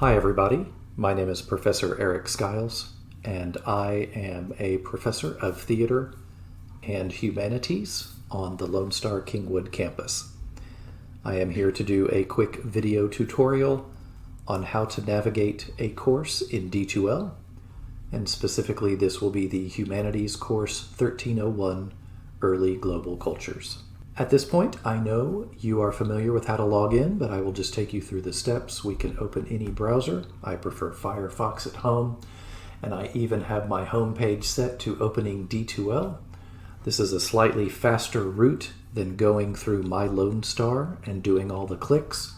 Hi everybody, my name is Professor Eric Skiles, and I am a professor of theater and humanities on the Lone Star Kingwood campus. I am here to do a quick video tutorial on how to navigate a course in D2L, and specifically this will be the Humanities Course 1301, Early Global Cultures. At this point, I know you are familiar with how to log in, but I will just take you through the steps. We can open any browser. I prefer Firefox at home, and I even have my home page set to opening D2L. This is a slightly faster route than going through My Lone Star and doing all the clicks.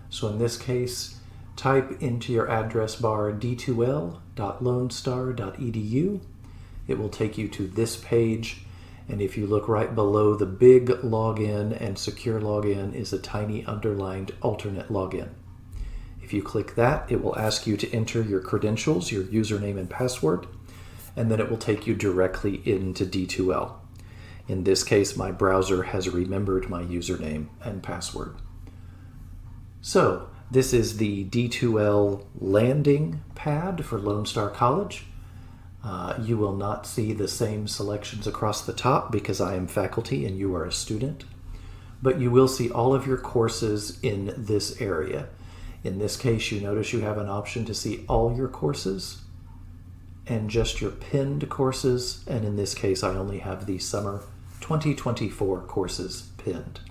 So in this case, type into your address bar d2l.lonestar.edu. It will take you to this page. And if you look right below the big login and secure login is a tiny underlined alternate login. If you click that, it will ask you to enter your credentials, your username and password, and then it will take you directly into D2L. In this case, my browser has remembered my username and password. So this is the D2L landing pad for Lone Star College. You will not see the same selections across the top because I am faculty and you are a student, but you will see all of your courses in this area. In this case, you notice you have an option to see all your courses and just your pinned courses, and in this case I only have the summer 2024 courses pinned.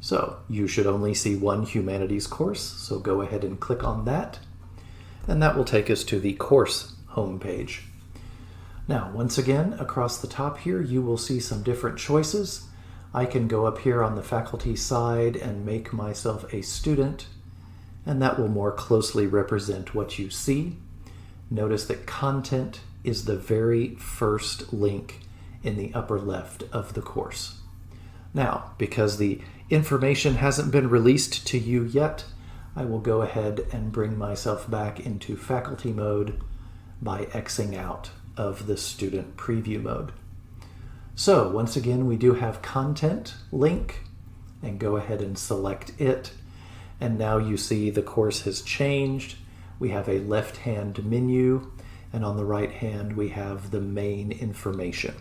So you should only see one humanities course, so go ahead and click on that, and that will take us to the course homepage. Now, once again, across the top here, you will see some different choices. I can go up here on the faculty side and make myself a student, and that will more closely represent what you see. Notice that content is the very first link in the upper left of the course. Now, because the information hasn't been released to you yet, I will go ahead and bring myself back into faculty mode by Xing out of the student preview mode. So once again, we do have content link, and go ahead and select it. And now you see the course has changed. We have a left-hand menu, and on the right hand we have the main information.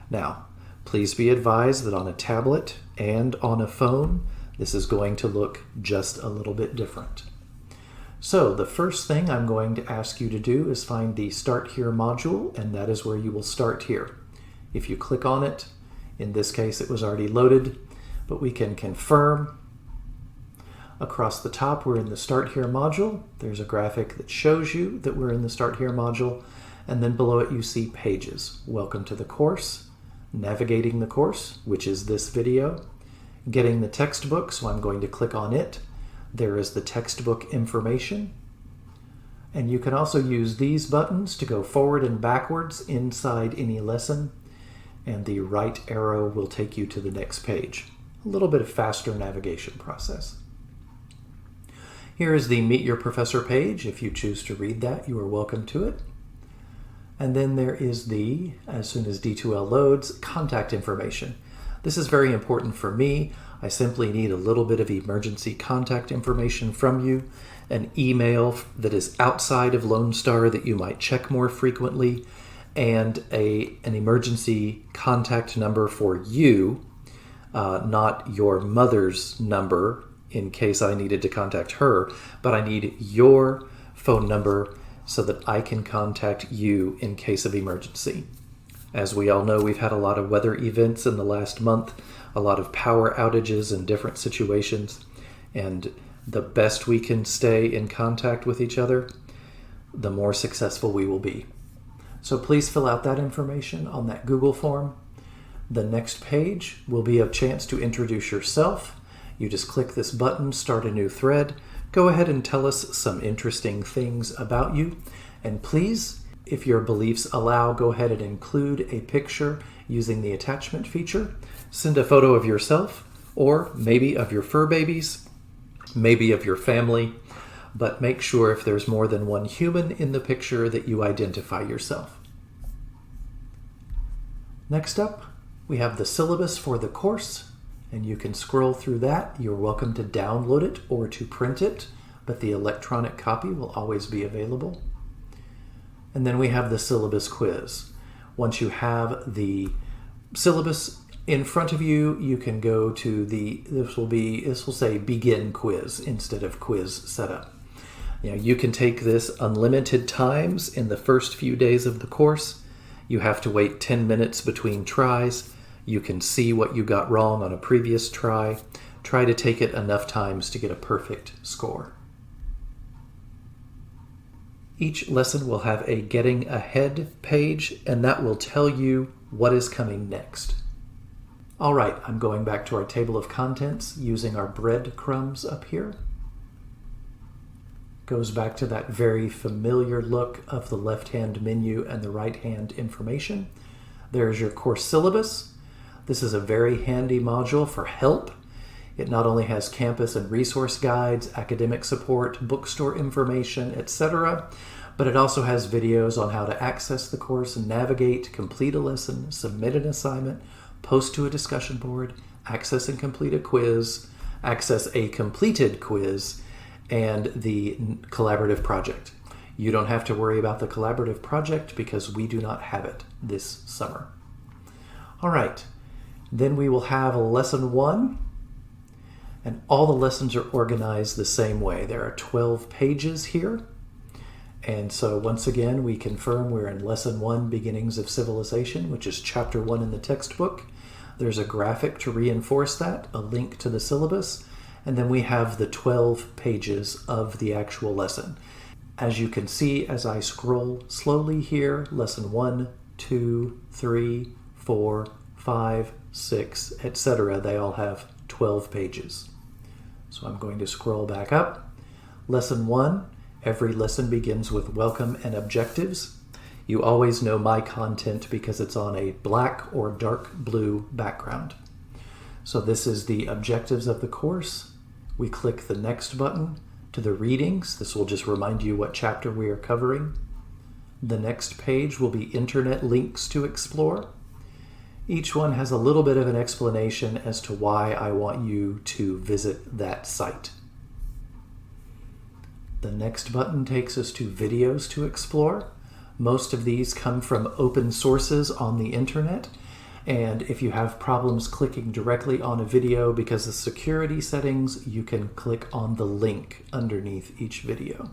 Now, please be advised that on a tablet and on a phone, this is going to look just a little bit different. So the first thing I'm going to ask you to do is find the Start Here module, and that is where you will start here. If you click on it, in this case it was already loaded, but we can confirm. Across the top, we're in the Start Here module. There's a graphic that shows you that we're in the Start Here module, and then below it you see pages. Welcome to the course, navigating the course, which is this video, getting the textbook, so I'm going to click on it. There is the textbook information, and you can also use these buttons to go forward and backwards inside any lesson, and the right arrow will take you to the next page. A little bit of faster navigation process. Here is the Meet Your Professor page. If you choose to read that, you are welcome to it. And then there is the, as soon as D2L loads, contact information. This is very important for me. I simply need a little bit of emergency contact information from you, an email that is outside of Lone Star that you might check more frequently, and an emergency contact number for you, not your mother's number in case I needed to contact her, but I need your phone number so that I can contact you in case of emergency. As we all know, we've had a lot of weather events in the last month, a lot of power outages in different situations, and the best we can stay in contact with each other, the more successful we will be. So please fill out that information on that Google form. The next page will be a chance to introduce yourself. You just click this button, start a new thread. Go ahead and tell us some interesting things about you, and please, if your beliefs allow, go ahead and include a picture using the attachment feature. Send a photo of yourself, or maybe of your fur babies, maybe of your family, but make sure if there's more than one human in the picture that you identify yourself. Next up, we have the syllabus for the course, and you can scroll through that. You're welcome to download it or to print it, but the electronic copy will always be available. And then we have the syllabus quiz. Once you have the syllabus in front of you, you can go to this will say begin quiz instead of quiz setup. You can take this unlimited times in the first few days of the course. You have to wait 10 minutes between tries. You can see what you got wrong on a previous try. Try to take it enough times to get a perfect score. Each lesson will have a Getting Ahead page, and that will tell you what is coming next. All right, I'm going back to our table of contents using our breadcrumbs up here. Goes back to that very familiar look of the left-hand menu and the right-hand information. There's your course syllabus. This is a very handy module for help. It not only has campus and resource guides, academic support, bookstore information, etc., but it also has videos on how to access the course and navigate, complete a lesson, submit an assignment, post to a discussion board, access and complete a quiz, access a completed quiz, and the collaborative project. You don't have to worry about the collaborative project because we do not have it this summer. All right, then we will have lesson 1, and all the lessons are organized the same way. There are 12 pages here. And so once again, we confirm we're in lesson 1, Beginnings of Civilization, which is chapter 1 in the textbook. There's a graphic to reinforce that, a link to the syllabus, and then we have the 12 pages of the actual lesson. As you can see, as I scroll slowly here, lesson 1, 2, 3, 4, 5, 6, etc., they all have 12 pages. So I'm going to scroll back up. Lesson 1, every lesson begins with welcome and objectives. You always know my content because it's on a black or dark blue background. So this is the objectives of the course. We click the next button to the readings. This will just remind you what chapter we are covering. The next page will be internet links to explore. Each one has a little bit of an explanation as to why I want you to visit that site. The next button takes us to videos to explore. Most of these come from open sources on the internet. And if you have problems clicking directly on a video because of security settings, you can click on the link underneath each video.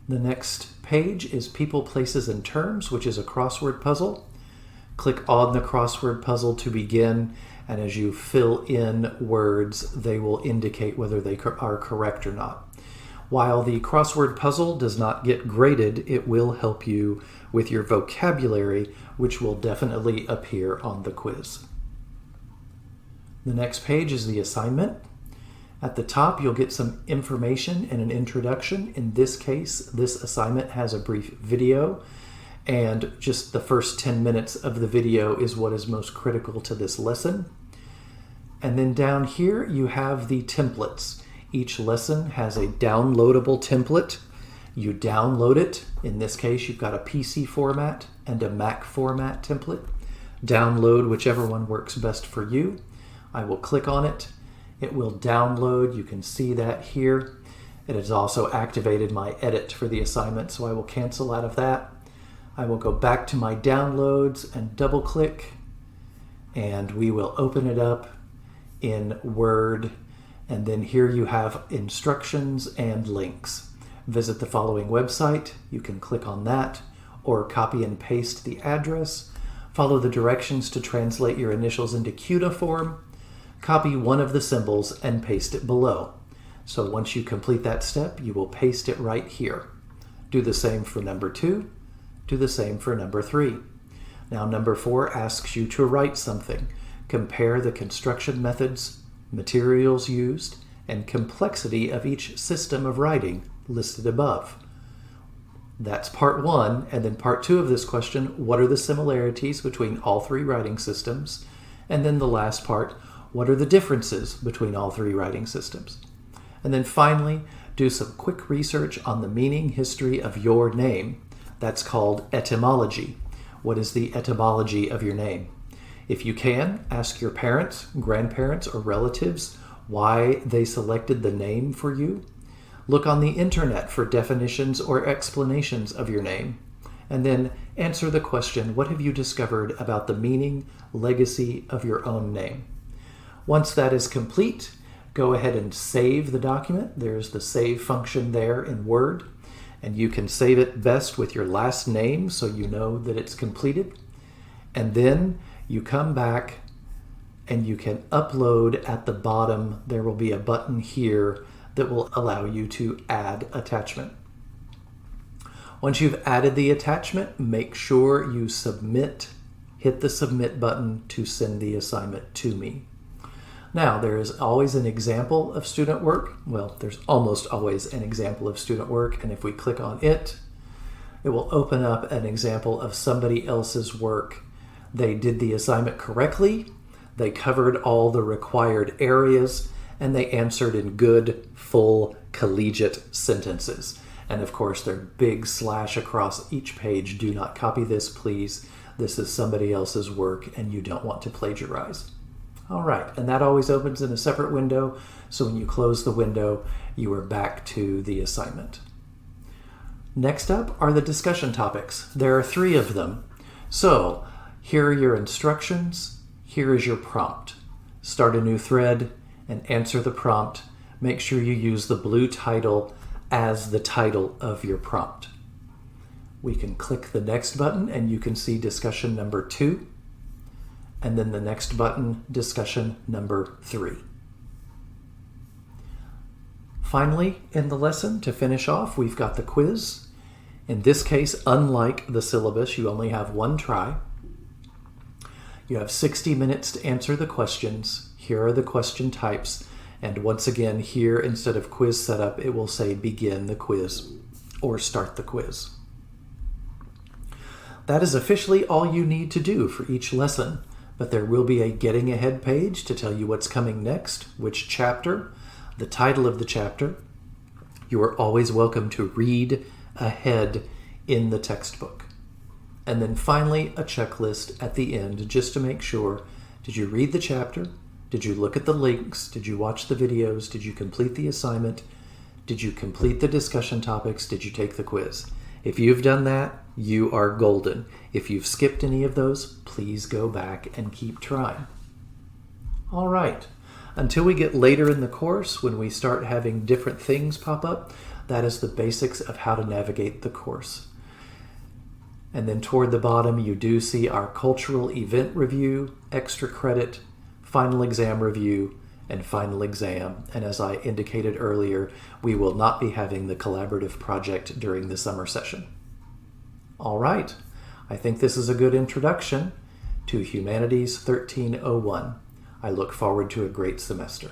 The next page is People, Places, and Terms, which is a crossword puzzle. Click on the crossword puzzle to begin, and as you fill in words, they will indicate whether they are correct or not. While the crossword puzzle does not get graded, it will help you with your vocabulary, which will definitely appear on the quiz. The next page is the assignment. At the top, you'll get some information and an introduction. In this case, this assignment has a brief video, and just the first 10 minutes of the video is what is most critical to this lesson. And then down here, you have the templates. Each lesson has a downloadable template. You download it. In this case, you've got a PC format and a Mac format template. Download whichever one works best for you. I will click on it. It will download. You can see that here. It has also activated my edit for the assignment, so I will cancel out of that. I will go back to my downloads and double click, and we will open it up in Word. And then here you have instructions and links. Visit the following website. You can click on that or copy and paste the address. Follow the directions to translate your initials into cuneiform. Copy one of the symbols and paste it below. So once you complete that step, you will paste it right here. Do the same for number 2. Do the same for number 3. Now number 4 asks you to write something. Compare the construction methods, materials used, and complexity of each system of writing listed above. That's part 1, and then part 2 of this question, what are the similarities between all 3 writing systems? And then the last part, what are the differences between all 3 writing systems? And then finally, do some quick research on the meaning history of your name. That's called etymology. What is the etymology of your name? If you can, ask your parents, grandparents, or relatives why they selected the name for you. Look on the internet for definitions or explanations of your name. And then answer the question, what have you discovered about the meaning, legacy of your own name? Once that is complete, go ahead and save the document. There's the save function there in Word, and you can save it best with your last name so you know that it's completed. And then you come back and you can upload. At the bottom. There will be a button here that will allow you to add attachment. Once you've added the attachment, make sure you submit. Hit the submit button to send the assignment to me. Now, there is always an example of student work. Well, there's almost always an example of student work, and if we click on it, it will open up an example of somebody else's work. They did the assignment correctly, they covered all the required areas, and they answered in good, full, collegiate sentences. And of course, their big slash across each page. Do not copy this, please. This is somebody else's work, and you don't want to plagiarize. All right, and that always opens in a separate window, so when you close the window, you are back to the assignment. Next up are the discussion topics. There are 3 of them. So, here are your instructions. Here is your prompt. Start a new thread and answer the prompt. Make sure you use the blue title as the title of your prompt. We can click the next button and you can see discussion number 2. And then the next button, discussion number 3. Finally, in the lesson, to finish off, we've got the quiz. In this case, unlike the syllabus, you only have 1 try. You have 60 minutes to answer the questions. Here are the question types. And once again, here, instead of quiz setup, it will say begin the quiz or start the quiz. That is officially all you need to do for each lesson. But there will be a getting ahead page to tell you what's coming next, which chapter, the title of the chapter. You are always welcome to read ahead in the textbook. And then finally, a checklist at the end just to make sure, did you read the chapter? Did you look at the links? Did you watch the videos? Did you complete the assignment? Did you complete the discussion topics? Did you take the quiz? If you've done that, you are golden. If you've skipped any of those, please go back and keep trying. All right. Until we get later in the course, when we start having different things pop up, that is the basics of how to navigate the course. And then toward the bottom, you do see our cultural event review, extra credit, final exam review, and final exam. And as I indicated earlier, we will not be having the collaborative project during the summer session. All right, I think this is a good introduction to Humanities 1301. I look forward to a great semester.